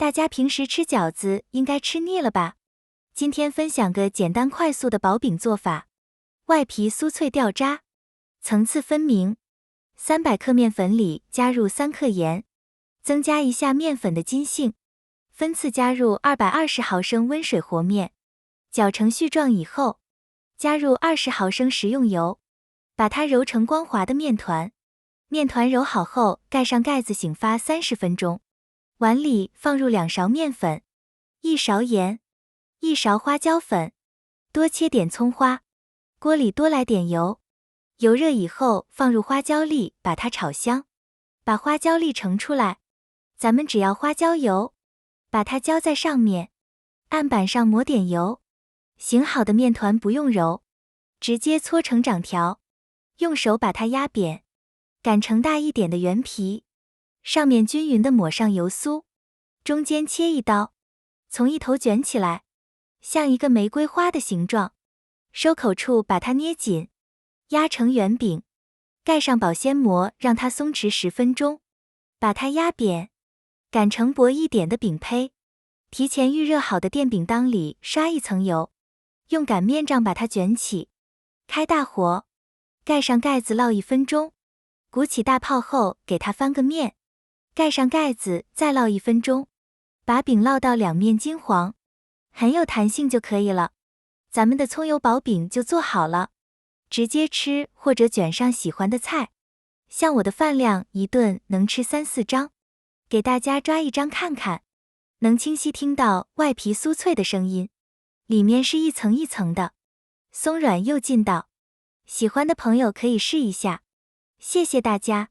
大家平时吃饺子应该吃腻了吧？今天分享个简单快速的薄饼做法。外皮酥脆掉渣，层次分明。300克面粉里加入3克盐，增加一下面粉的筋性。分次加入220毫升温水和面，搅成絮状以后，加入20毫升食用油，把它揉成光滑的面团。面团揉好后，盖上盖子醒发30分钟。碗里放入2勺面粉、1勺盐、1勺花椒粉，多切点葱花。锅里多来点油，油热以后放入花椒粒，把它炒香。把花椒粒盛出来，咱们只要花椒油，把它浇在上面，案板上抹点油。醒好的面团不用揉，直接搓成长条，用手把它压扁，擀成大一点的圆皮，上面均匀地抹上油酥，中间切一刀，从一头卷起来，像一个玫瑰花的形状。收口处把它捏紧，压成圆饼，盖上保鲜膜让它松弛10分钟，把它压扁，擀成薄一点的饼胚。提前预热好的电饼铛里刷一层油，用擀面杖把它卷起，开大火，盖上盖子烙1分钟，鼓起大泡后给它翻个面，盖上盖子再烙1分钟，把饼烙到两面金黄，很有弹性就可以了。咱们的葱油薄饼就做好了，直接吃或者卷上喜欢的菜。像我的饭量一顿能吃3、4张，给大家抓一张看看，能清晰听到外皮酥脆的声音，里面是一层一层的，松软又劲道。喜欢的朋友可以试一下。谢谢大家。